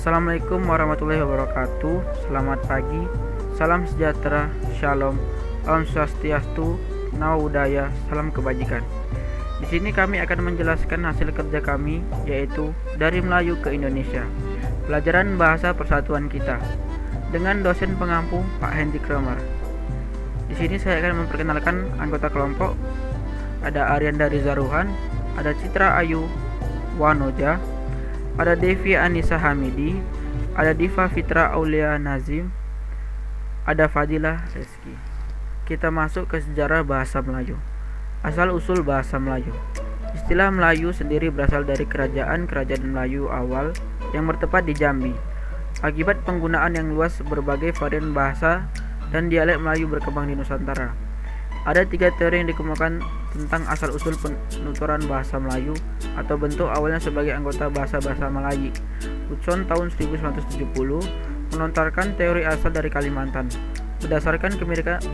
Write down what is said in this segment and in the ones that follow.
Assalamualaikum warahmatullahi wabarakatuh. Selamat pagi, salam sejahtera, shalom, om swastiastu, namo buddhaya, salam kebajikan. Di sini kami akan menjelaskan hasil kerja kami, yaitu dari Melayu ke Indonesia, pelajaran bahasa persatuan kita, dengan dosen pengampu Pak Hendy Kramer. Di sini saya akan memperkenalkan anggota kelompok. Ada Arianda Rizaruhan, ada Citra Ayu Wanoja, ada Devi Anissa Hamidi, ada Diva Fitra Aulia Nazim, ada Fadilah Reski. Kita masuk ke sejarah bahasa Melayu. Asal-usul bahasa Melayu. Istilah Melayu sendiri berasal dari kerajaan Melayu awal yang bertempat di Jambi. Akibat penggunaan yang luas, berbagai varian bahasa dan dialek Melayu berkembang di Nusantara. Ada 3 teori yang dikemukakan tentang asal-usul penuturan bahasa Melayu atau bentuk awalnya sebagai anggota bahasa-bahasa Melayu. Hudson tahun 1970 melontarkan teori asal dari Kalimantan. Berdasarkan kemiripan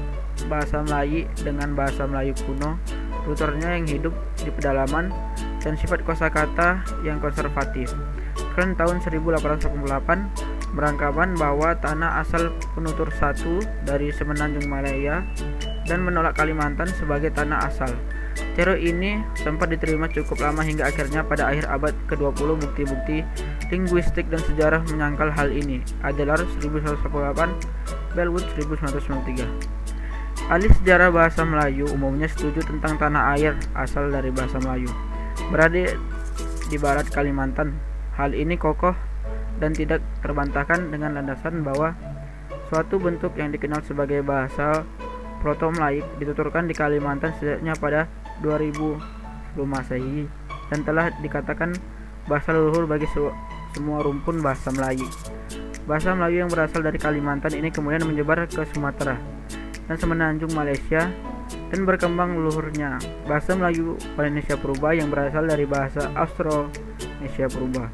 bahasa Melayu dengan bahasa Melayu kuno, tuturnya yang hidup di pedalaman dan sifat kosakata yang konservatif. Keren tahun 1888 beranggapan bahwa tanah asal penutur satu dari Semenanjung Malaya dan menolak Kalimantan sebagai tanah asal. Teori ini sempat diterima cukup lama hingga akhirnya pada akhir abad ke-20 bukti-bukti linguistik dan sejarah menyangkal hal ini. Adler 1988, Bellwood 1993. Ahli sejarah bahasa Melayu umumnya setuju tentang tanah air asal dari bahasa Melayu berada di barat Kalimantan. Hal ini kokoh dan tidak terbantahkan dengan landasan bahwa suatu bentuk yang dikenal sebagai bahasa Proto-Melayu dituturkan di Kalimantan setidaknya pada 2000 sebelum Masehi dan telah dikatakan bahasa leluhur bagi semua rumpun bahasa Melayu. Bahasa Melayu yang berasal dari Kalimantan ini kemudian menyebar ke Sumatera dan Semenanjung Malaysia dan berkembang leluhurnya. Bahasa Melayu Polynesia Purba yang berasal dari bahasa Austronesia Purba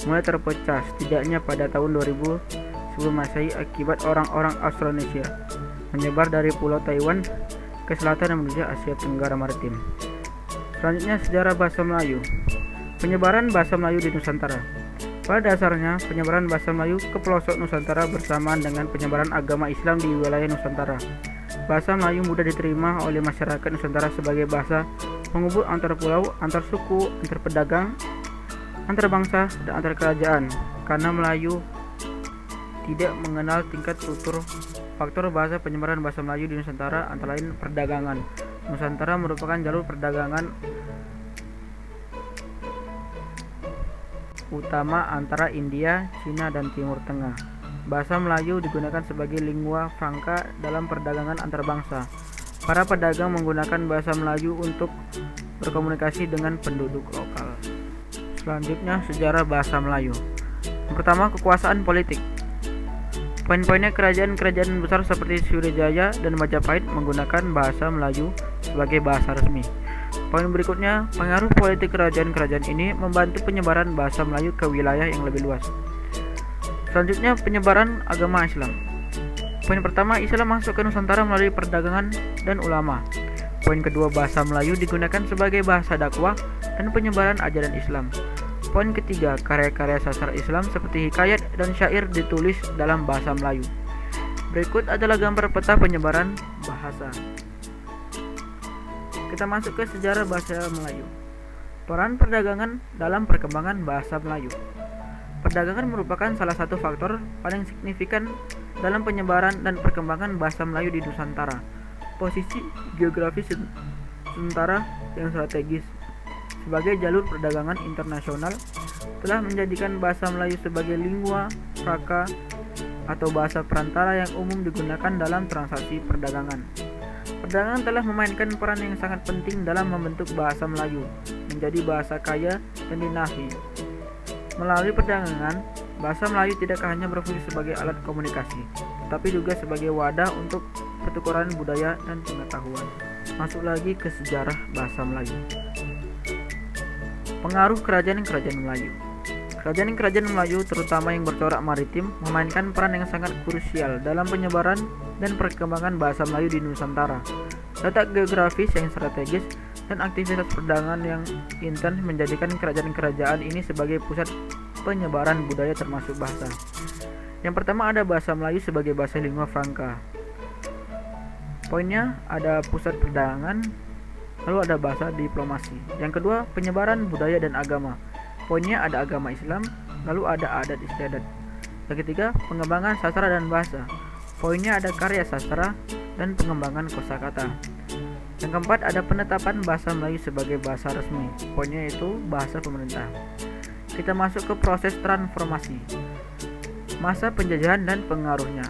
mulai terpecah setidaknya pada tahun 2000 sebelum Masehi akibat orang-orang Austronesia menyebar dari Pulau Taiwan ke selatan dan menuju Asia Tenggara Maritim. Selanjutnya, sejarah bahasa Melayu. Penyebaran bahasa Melayu di Nusantara. Pada dasarnya, penyebaran bahasa Melayu ke pelosok Nusantara bersamaan dengan penyebaran agama Islam di wilayah Nusantara. Bahasa Melayu mudah diterima oleh masyarakat Nusantara sebagai bahasa penghubung antar pulau, antar suku, antar pedagang, antar bangsa, dan antar kerajaan. Karena Melayu tidak mengenal tingkat tutur. Faktor bahasa penyebaran bahasa Melayu di Nusantara antara lain perdagangan. Nusantara merupakan jalur perdagangan utama antara India, Cina, dan Timur Tengah. Bahasa Melayu digunakan sebagai lingua franca dalam perdagangan antar bangsa. Para pedagang menggunakan bahasa Melayu untuk berkomunikasi dengan penduduk lokal. Selanjutnya, sejarah bahasa Melayu. Yang pertama, kekuasaan politik. Poin-poinnya, kerajaan-kerajaan besar seperti Sriwijaya dan Majapahit menggunakan bahasa Melayu sebagai bahasa resmi. Poin berikutnya, pengaruh politik kerajaan-kerajaan ini membantu penyebaran bahasa Melayu ke wilayah yang lebih luas. Selanjutnya, penyebaran agama Islam. Poin pertama, Islam masuk ke Nusantara melalui perdagangan dan ulama. Poin kedua, bahasa Melayu digunakan sebagai bahasa dakwah dan penyebaran ajaran Islam. Poin ketiga, karya-karya sastra Islam seperti hikayat dan syair ditulis dalam bahasa Melayu. Berikut adalah gambar peta penyebaran bahasa. Kita masuk ke sejarah bahasa Melayu. Peran perdagangan dalam perkembangan bahasa Melayu. Perdagangan merupakan salah satu faktor paling signifikan dalam penyebaran dan perkembangan bahasa Melayu di Nusantara. Posisi geografis Nusantara yang strategis sebagai jalur perdagangan internasional telah menjadikan bahasa Melayu sebagai lingua franca atau bahasa perantara yang umum digunakan dalam transaksi perdagangan. Perdagangan telah memainkan peran yang sangat penting dalam membentuk bahasa Melayu menjadi bahasa kaya dan dinafi. Melalui perdagangan, bahasa Melayu tidak hanya berfungsi sebagai alat komunikasi, tetapi juga sebagai wadah untuk pertukaran budaya dan pengetahuan. Masuk lagi ke sejarah bahasa Melayu. Pengaruh kerajaan-kerajaan Melayu. Kerajaan-kerajaan Melayu, terutama yang bercorak maritim, memainkan peran yang sangat krusial dalam penyebaran dan perkembangan bahasa Melayu di Nusantara. Letak geografis yang strategis dan aktivitas perdagangan yang intens menjadikan kerajaan-kerajaan ini sebagai pusat penyebaran budaya termasuk bahasa. Yang pertama ada bahasa Melayu sebagai bahasa lingua franca. Poinnya ada pusat perdagangan, lalu ada bahasa diplomasi. Yang kedua penyebaran budaya dan agama. Poinnya ada agama Islam, lalu ada adat istiadat. Yang ketiga pengembangan sastra dan bahasa. Poinnya ada karya sastra dan pengembangan kosakata. Yang keempat ada penetapan bahasa Melayu sebagai bahasa resmi. Poinnya itu bahasa pemerintah. Kita masuk ke proses transformasi. Masa penjajahan dan pengaruhnya.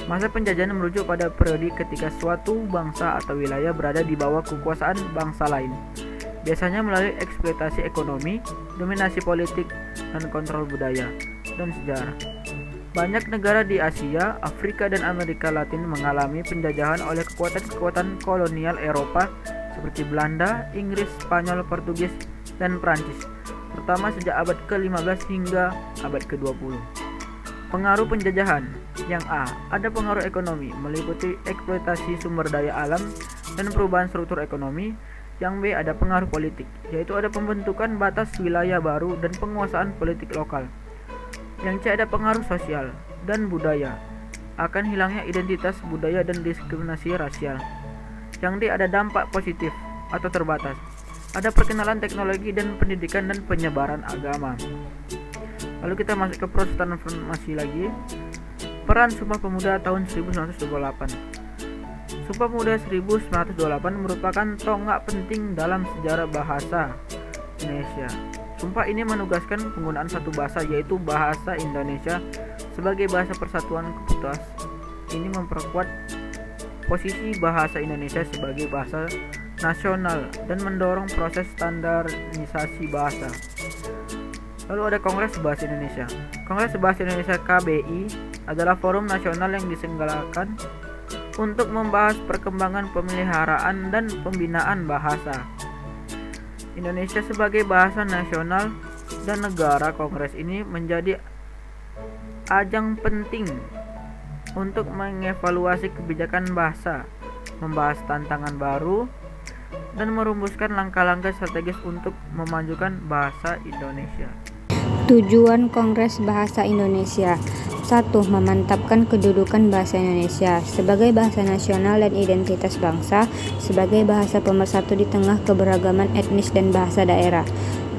Masa penjajahan merujuk pada periode ketika suatu bangsa atau wilayah berada di bawah kekuasaan bangsa lain, biasanya melalui eksploitasi ekonomi, dominasi politik, dan kontrol budaya dan sejarah. Banyak negara di Asia, Afrika, dan Amerika Latin mengalami penjajahan oleh kekuatan-kekuatan kolonial Eropa seperti Belanda, Inggris, Spanyol, Portugis, dan Prancis, terutama sejak abad ke-15 hingga abad ke-20. Pengaruh penjajahan. Yang A, ada pengaruh ekonomi meliputi eksploitasi sumber daya alam dan perubahan struktur ekonomi. Yang B, ada pengaruh politik, yaitu ada pembentukan batas wilayah baru dan penguasaan politik lokal. Yang C, ada pengaruh sosial dan budaya, akan hilangnya identitas budaya dan diskriminasi rasial. Yang D, ada dampak positif atau terbatas, ada perkenalan teknologi dan pendidikan dan penyebaran agama. Lalu kita masuk ke proses transformasi lagi. Peran Sumpah Pemuda tahun 1928. Sumpah Pemuda 1928 merupakan tonggak penting dalam sejarah bahasa Indonesia. Sumpah ini menugaskan penggunaan satu bahasa, yaitu bahasa Indonesia, sebagai bahasa persatuan komunitas. Ini memperkuat posisi bahasa Indonesia sebagai bahasa nasional dan mendorong proses standarisasi bahasa. Lalu ada Kongres Bahasa Indonesia. Kongres Bahasa Indonesia KBI adalah forum nasional yang diselenggarakan untuk membahas perkembangan pemeliharaan dan pembinaan bahasa Indonesia sebagai bahasa nasional dan negara. Kongres ini menjadi ajang penting untuk mengevaluasi kebijakan bahasa, membahas tantangan baru, dan merumuskan langkah-langkah strategis untuk memajukan bahasa Indonesia. Tujuan Kongres Bahasa Indonesia. 1. Memantapkan kedudukan bahasa Indonesia sebagai bahasa nasional dan identitas bangsa, sebagai bahasa pemersatu di tengah keberagaman etnis dan bahasa daerah.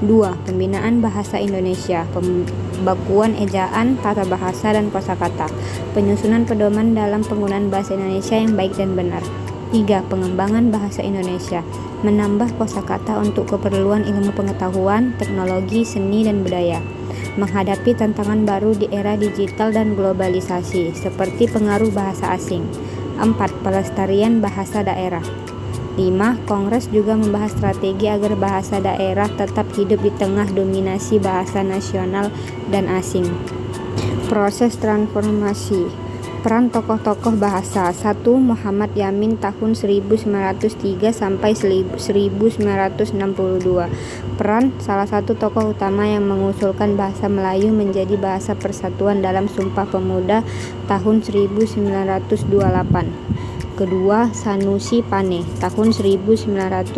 2. Pembinaan bahasa Indonesia, pembakuan ejaan, tata bahasa, dan kosakata, penyusunan pedoman dalam penggunaan bahasa Indonesia yang baik dan benar. 3. Pengembangan bahasa Indonesia, menambah kosakata untuk keperluan ilmu pengetahuan, teknologi, seni, dan budaya, menghadapi tantangan baru di era digital dan globalisasi, seperti pengaruh bahasa asing. 4. Pelestarian bahasa daerah. 5. Kongres juga membahas strategi agar bahasa daerah tetap hidup di tengah dominasi bahasa nasional dan asing. Proses transformasi. Peran tokoh-tokoh bahasa. 1. Muhammad Yamin tahun 1903 sampai 1962. Peran salah satu tokoh utama yang mengusulkan bahasa Melayu menjadi bahasa persatuan dalam Sumpah Pemuda tahun 1928. Kedua, Sanusi Pane tahun 1905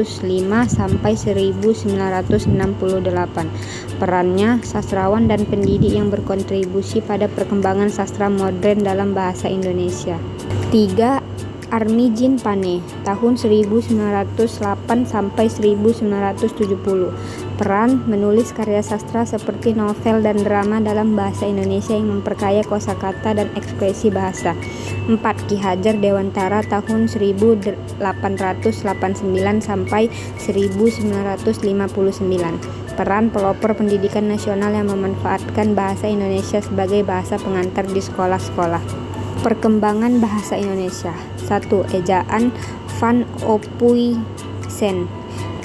sampai 1968. Perannya sastrawan dan pendidik yang berkontribusi pada perkembangan sastra modern dalam bahasa Indonesia. 3. Armijin Pane tahun 1908 sampai 1970. Peran menulis karya sastra seperti novel dan drama dalam bahasa Indonesia yang memperkaya kosakata dan ekspresi bahasa. 4. Ki Hajar Dewantara tahun 1889 sampai 1959. Peran pelopor pendidikan nasional yang memanfaatkan bahasa Indonesia sebagai bahasa pengantar di sekolah-sekolah. Perkembangan bahasa Indonesia. 1. Ejaan Van Ophuijsen.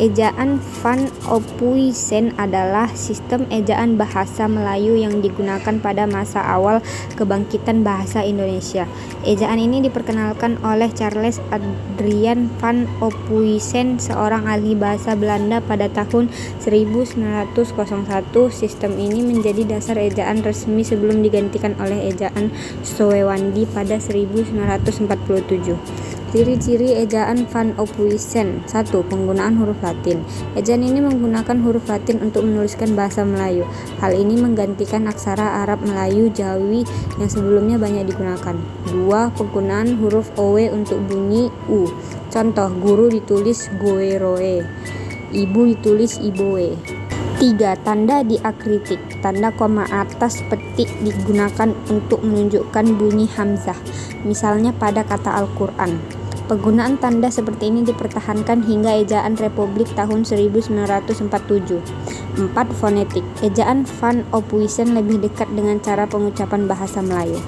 Ejaan Van Ophuijsen adalah sistem ejaan bahasa Melayu yang digunakan pada masa awal kebangkitan bahasa Indonesia. Ejaan ini diperkenalkan oleh Charles Adriaan van Ophuijsen, seorang ahli bahasa Belanda pada tahun 1901. Sistem ini menjadi dasar ejaan resmi sebelum digantikan oleh ejaan Sowandi pada 1947. Ciri-ciri ejaan Van Ophuijsen. 1. Penggunaan huruf Latin. Ejaan ini menggunakan huruf Latin untuk menuliskan bahasa Melayu. Hal ini menggantikan aksara Arab Melayu Jawi yang sebelumnya banyak digunakan. 2. Penggunaan huruf owe untuk bunyi u. Contoh, guru ditulis goeroe, ibu ditulis iboe. 3. Tanda diakritik. Tanda koma atas petik digunakan untuk menunjukkan bunyi hamzah, misalnya pada kata Al-Quran. Penggunaan tanda seperti ini dipertahankan hingga ejaan Republik tahun 1947. 4. Fonetik. Ejaan Van Ophuijsen lebih dekat dengan cara pengucapan bahasa Melayu.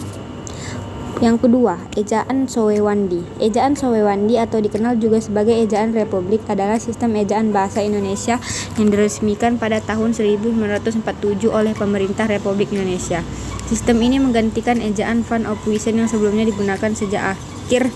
Yang kedua, ejaan Sowewandi. Ejaan Sowewandi atau dikenal juga sebagai ejaan Republik adalah sistem ejaan bahasa Indonesia yang diresmikan pada tahun 1947 oleh pemerintah Republik Indonesia. Sistem ini menggantikan ejaan Van Ophuijsen yang sebelumnya digunakan sejak akhir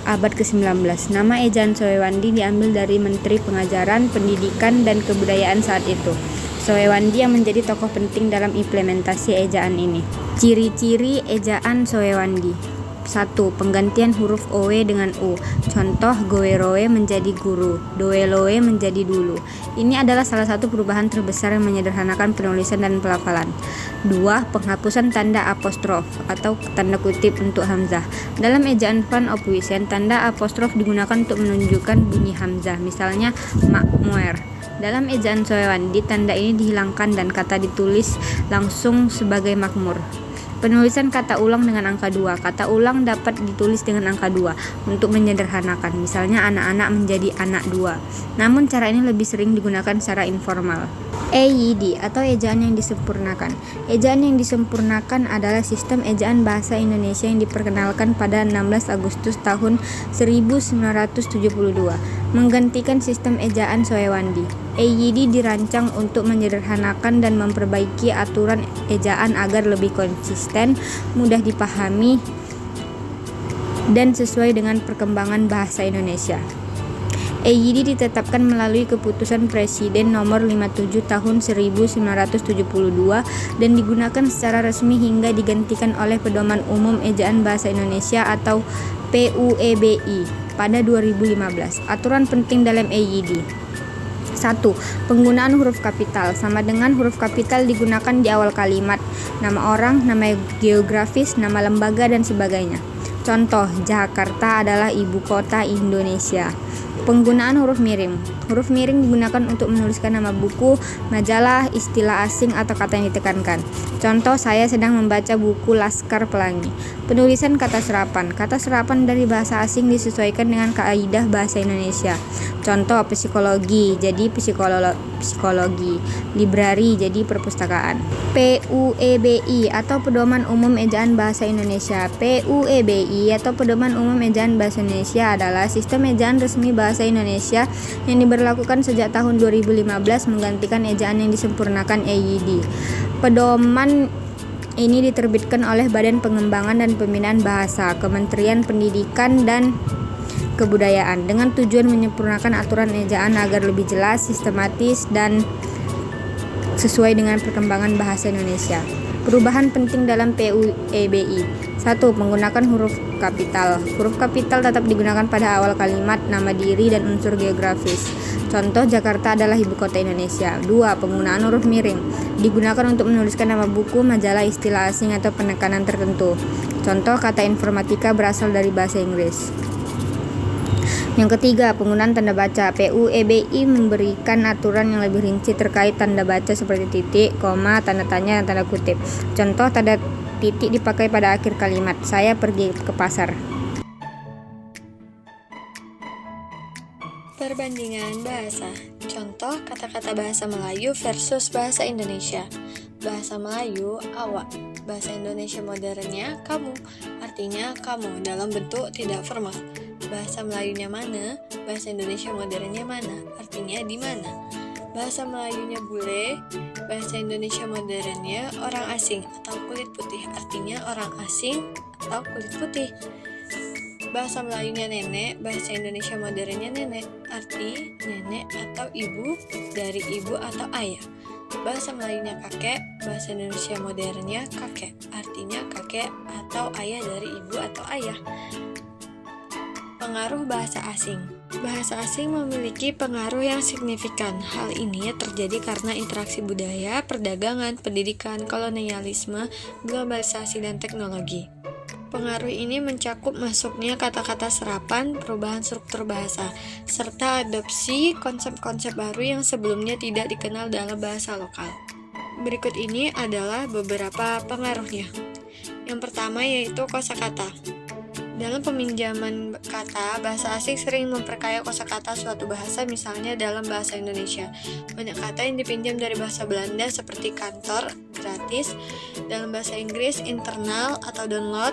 abad ke-19. Nama ejaan Sowewandi diambil dari Menteri Pengajaran, Pendidikan, dan Kebudayaan saat itu. Sowewandi yang menjadi tokoh penting dalam implementasi ejaan ini. Ciri-ciri ejaan Sowewandi. 1. Penggantian huruf owe dengan u. Contoh, goeroe menjadi guru, doeloe menjadi dulu. Ini adalah salah satu perubahan terbesar yang menyederhanakan penulisan dan pelafalan. 2. Penghapusan tanda apostrof atau tanda kutip untuk hamzah. Dalam ejaan Van Ophuijsen, tanda apostrof digunakan untuk menunjukkan bunyi hamzah, misalnya makmuer. Dalam ejaan Sowewandi, tanda ini dihilangkan dan kata ditulis langsung sebagai makmur. Penulisan kata ulang dengan angka 2. Kata ulang dapat ditulis dengan angka 2 untuk menyederhanakan, misalnya anak-anak menjadi anak 2. Namun cara ini lebih sering digunakan secara informal. EYD atau ejaan yang disempurnakan. Ejaan yang disempurnakan adalah sistem ejaan bahasa Indonesia yang diperkenalkan pada 16 Agustus tahun 1972, menggantikan sistem ejaan Sowewandi. EYD dirancang untuk menyederhanakan dan memperbaiki aturan ejaan agar lebih konsisten, mudah dipahami, dan sesuai dengan perkembangan bahasa Indonesia. EYD ditetapkan melalui keputusan Presiden nomor 57 tahun 1972 dan digunakan secara resmi hingga digantikan oleh Pedoman Umum Ejaan Bahasa Indonesia atau PUEBI pada 2015. Aturan penting dalam EYD. 1. Penggunaan huruf kapital. Sama dengan huruf kapital digunakan di awal kalimat, nama orang, nama geografis, nama lembaga, dan sebagainya. Contoh, Jakarta adalah ibu kota Indonesia. Penggunaan huruf miring. Huruf miring digunakan untuk menuliskan nama buku, majalah, istilah asing, atau kata yang ditekankan. Contoh, saya sedang membaca buku Laskar Pelangi. Penulisan kata serapan. Kata serapan dari bahasa asing disesuaikan dengan kaidah bahasa Indonesia. Contoh, psikologi jadi psikologi, librari jadi perpustakaan. PUEBI atau Pedoman Umum Ejaan Bahasa Indonesia. PUEBI atau Pedoman Umum Ejaan Bahasa Indonesia adalah sistem ejaan resmi bahasa Indonesia yang diberlakukan sejak tahun 2015 menggantikan ejaan yang disempurnakan EYD. Pedoman ini diterbitkan oleh Badan Pengembangan dan Pembinaan Bahasa, Kementerian Pendidikan dan Kebudayaan dengan tujuan menyempurnakan aturan ejaan agar lebih jelas, sistematis, dan sesuai dengan perkembangan bahasa Indonesia. Perubahan penting dalam PUEBI. 1. Menggunakan huruf kapital. Huruf kapital tetap digunakan pada awal kalimat, nama diri, dan unsur geografis. Contoh, Jakarta adalah ibu kota Indonesia. 2. Penggunaan huruf miring. Digunakan untuk menuliskan nama buku, majalah, istilah asing, atau penekanan tertentu. Contoh, kata informatika berasal dari bahasa Inggris. Yang ketiga, penggunaan tanda baca. PUEBI memberikan aturan yang lebih rinci terkait tanda baca seperti titik, koma, tanda tanya, dan tanda kutip. Contoh, tanda titik dipakai pada akhir kalimat. Saya pergi ke pasar. Perbandingan bahasa. Contoh kata-kata bahasa Melayu versus bahasa Indonesia. Bahasa Melayu, awak. Bahasa Indonesia modernnya, kamu. Artinya kamu dalam bentuk tidak formal. Bahasa Melayunya mana, bahasa Indonesia modernnya mana, artinya di mana. Bahasa Melayunya bule, bahasa Indonesia modernnya orang asing atau kulit putih, artinya orang asing atau kulit putih. Bahasa Melayunya nenek, bahasa Indonesia modernnya nenek, arti nenek atau ibu dari ibu atau ayah. Bahasa Melayunya kakek, bahasa Indonesia modernnya kakek, artinya kakek atau ayah dari ibu atau ayah. Pengaruh bahasa asing. Bahasa asing memiliki pengaruh yang signifikan. Hal ini terjadi karena interaksi budaya, perdagangan, pendidikan, kolonialisme, globalisasi, dan teknologi. Pengaruh ini mencakup masuknya kata-kata serapan, perubahan struktur bahasa, serta adopsi konsep-konsep baru yang sebelumnya tidak dikenal dalam bahasa lokal. Berikut ini adalah beberapa pengaruhnya. Yang pertama yaitu kosakata. Dalam peminjaman kata, bahasa asing sering memperkaya kosakata suatu bahasa, misalnya dalam bahasa Indonesia. Banyak kata yang dipinjam dari bahasa Belanda seperti kantor, gratis, dalam bahasa Inggris, internal atau download,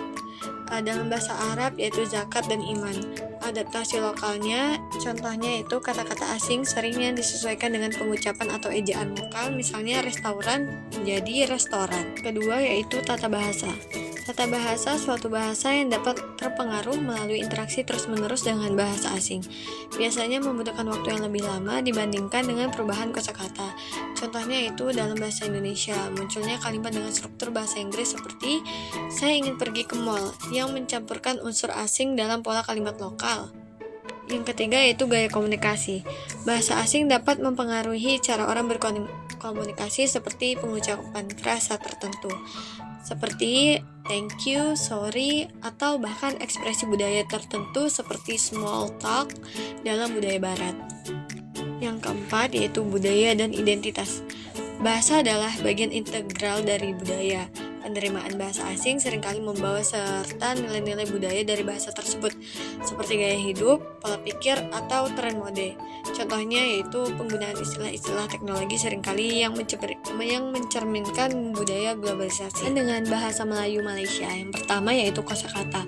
dalam bahasa Arab yaitu zakat dan iman. Adaptasi lokalnya, contohnya yaitu kata-kata asing seringnya disesuaikan dengan pengucapan atau ejaan lokal, misalnya restauran menjadi restoran. Kedua yaitu tata bahasa. Tata bahasa suatu bahasa yang dapat terpengaruh melalui interaksi terus-menerus dengan bahasa asing. Biasanya membutuhkan waktu yang lebih lama dibandingkan dengan perubahan kosakata. Contohnya itu dalam bahasa Indonesia, munculnya kalimat dengan struktur bahasa Inggris seperti saya ingin pergi ke mall, yang mencampurkan unsur asing dalam pola kalimat lokal. Yang ketiga yaitu gaya komunikasi. Bahasa asing dapat mempengaruhi cara orang berkomunikasi seperti pengucapan frasa tertentu, seperti thank you, sorry, atau bahkan ekspresi budaya tertentu seperti small talk dalam budaya barat. Yang keempat yaitu budaya dan identitas. Bahasa adalah bagian integral dari budaya. Penerimaan bahasa asing seringkali membawa serta nilai-nilai budaya dari bahasa tersebut, seperti gaya hidup, pola pikir, atau tren mode. Contohnya yaitu penggunaan istilah-istilah teknologi seringkali yang mencerminkan budaya globalisasi. Dengan bahasa Melayu Malaysia, yang pertama yaitu kosakata.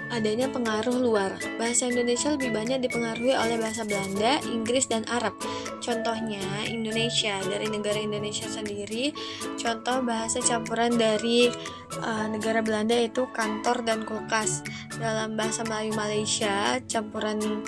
Adanya pengaruh luar. Bahasa Indonesia lebih banyak dipengaruhi oleh bahasa Belanda, Inggris, dan Arab. Contohnya Indonesia, dari negara Indonesia sendiri. Contoh bahasa campuran dari negara Belanda yaitu kantor dan kulkas. Dalam bahasa Melayu Malaysia, campuran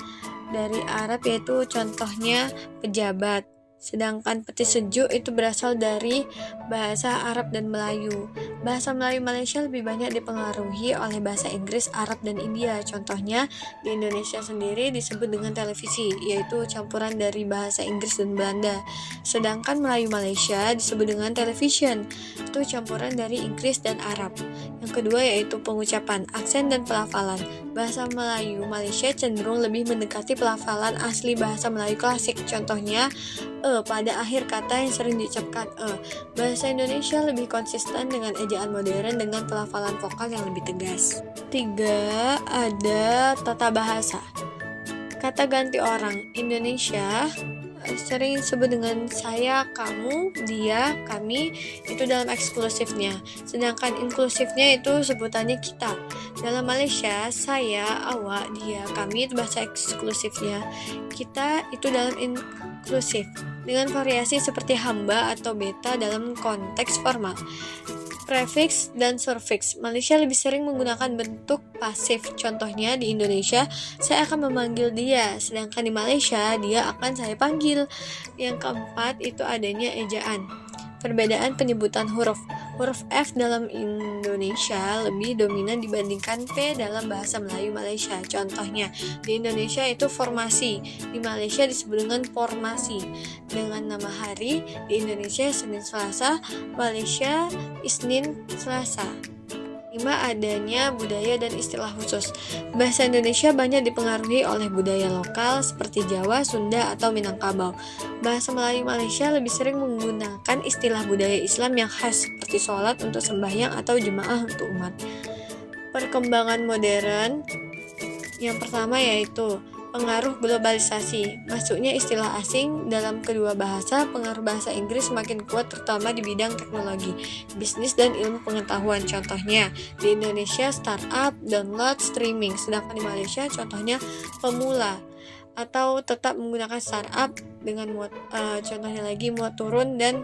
dari Arab yaitu contohnya pejabat. Sedangkan peti sejuk itu berasal dari bahasa Arab dan Melayu. Bahasa Melayu Malaysia lebih banyak dipengaruhi oleh bahasa Inggris, Arab, dan India. Contohnya di Indonesia sendiri disebut dengan televisi, yaitu campuran dari bahasa Inggris dan Belanda. Sedangkan Melayu Malaysia disebut dengan television, itu campuran dari Inggris dan Arab. Yang kedua yaitu pengucapan, aksen, dan pelafalan. Bahasa Melayu Malaysia cenderung lebih mendekati pelafalan asli bahasa Melayu klasik. Contohnya pada akhir kata yang sering diucapkan Bahasa Indonesia lebih konsisten dengan ejaan modern dengan pelafalan vokal yang lebih tegas. 3. Ada tata bahasa. Kata ganti orang. Indonesia sering disebut dengan saya, kamu, dia, kami, itu dalam eksklusifnya. Sedangkan inklusifnya itu sebutannya kita. Dalam Malaysia, saya, awak, dia, kami itu bahasa eksklusifnya. Kita itu dalam inklusif, dengan variasi seperti hamba atau beta dalam konteks formal. Prefix dan surfix. Malaysia lebih sering menggunakan bentuk pasif. Contohnya di Indonesia, saya akan memanggil dia, sedangkan di Malaysia, dia akan saya panggil. Yang keempat itu adanya ejaan. Perbedaan penyebutan huruf. Huruf F dalam Indonesia lebih dominan dibandingkan P dalam bahasa Melayu Malaysia. Contohnya, di Indonesia itu formasi, di Malaysia disebut dengan formasi. Dengan nama hari, di Indonesia Senin Selasa, Malaysia Isnin Selasa. 5. Adanya budaya dan istilah khusus. Bahasa Indonesia banyak dipengaruhi oleh budaya lokal seperti Jawa, Sunda, atau Minangkabau. Bahasa Melayu Malaysia lebih sering menggunakan istilah budaya Islam yang khas seperti sholat untuk sembahyang atau jemaah untuk umat. Perkembangan modern. Yang pertama yaitu pengaruh globalisasi. Masuknya istilah asing dalam kedua bahasa, pengaruh bahasa Inggris semakin kuat terutama di bidang teknologi, bisnis, dan ilmu pengetahuan. Contohnya, di Indonesia startup, download, streaming. Sedangkan di Malaysia contohnya pemula atau tetap menggunakan startup dengan contohnya lagi muat turun dan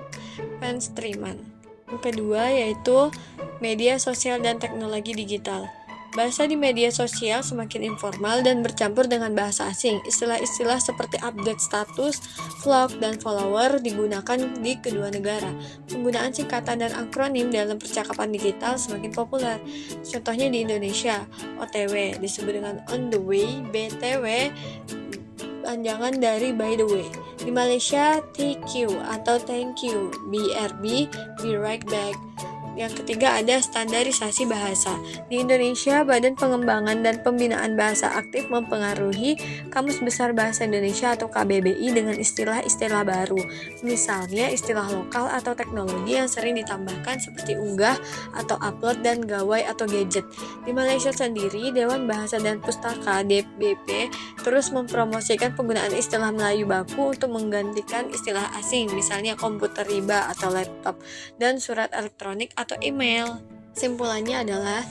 penstreaman. Yang kedua yaitu media sosial dan teknologi digital. Bahasa di media sosial semakin informal dan bercampur dengan bahasa asing. Istilah-istilah seperti update status, vlog, dan follower digunakan di kedua negara. Penggunaan singkatan dan akronim dalam percakapan digital semakin populer. Contohnya di Indonesia, OTW disebut dengan on the way, BTW panjangan dari by the way. Di Malaysia, TQ atau thank you, BRB, be right back. Yang ketiga ada standarisasi bahasa. Di Indonesia, Badan Pengembangan dan Pembinaan Bahasa aktif mempengaruhi Kamus Besar Bahasa Indonesia atau KBBI dengan istilah-istilah baru. Misalnya istilah lokal atau teknologi yang sering ditambahkan seperti unggah atau upload dan gawai atau gadget. Di Malaysia sendiri, Dewan Bahasa dan Pustaka (DBP) terus mempromosikan penggunaan istilah Melayu baku untuk menggantikan istilah asing, misalnya komputer riba atau laptop, dan surat elektronik atau email. Simpulannya adalah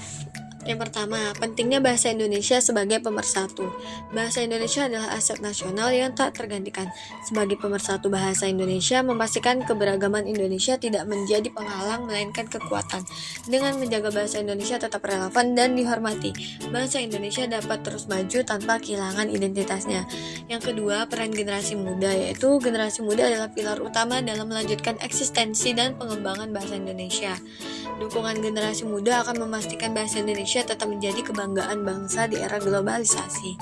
yang pertama, pentingnya bahasa Indonesia sebagai pemersatu. Bahasa Indonesia adalah aset nasional yang tak tergantikan. Sebagai pemersatu bahasa Indonesia, memastikan keberagaman Indonesia tidak menjadi penghalang melainkan kekuatan. Dengan menjaga bahasa Indonesia tetap relevan dan dihormati, bahasa Indonesia dapat terus maju tanpa kehilangan identitasnya. Yang kedua, peran generasi muda, yaitu generasi muda adalah pilar utama dalam melanjutkan eksistensi dan pengembangan bahasa Indonesia. Dukungan generasi muda akan memastikan bahasa Indonesia tetap menjadi kebanggaan bangsa di era globalisasi.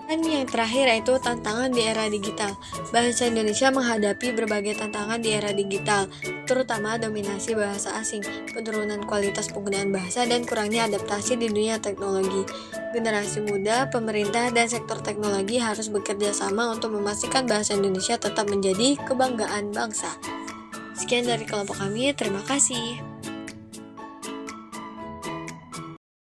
Dan yang terakhir yaitu tantangan di era digital. Bahasa Indonesia menghadapi berbagai tantangan di era digital, terutama dominasi bahasa asing, penurunan kualitas penggunaan bahasa, dan kurangnya adaptasi di dunia teknologi. Generasi muda, pemerintah, dan sektor teknologi harus bekerja sama untuk memastikan bahasa Indonesia tetap menjadi kebanggaan bangsa. Sekian dari kelompok kami, terima kasih.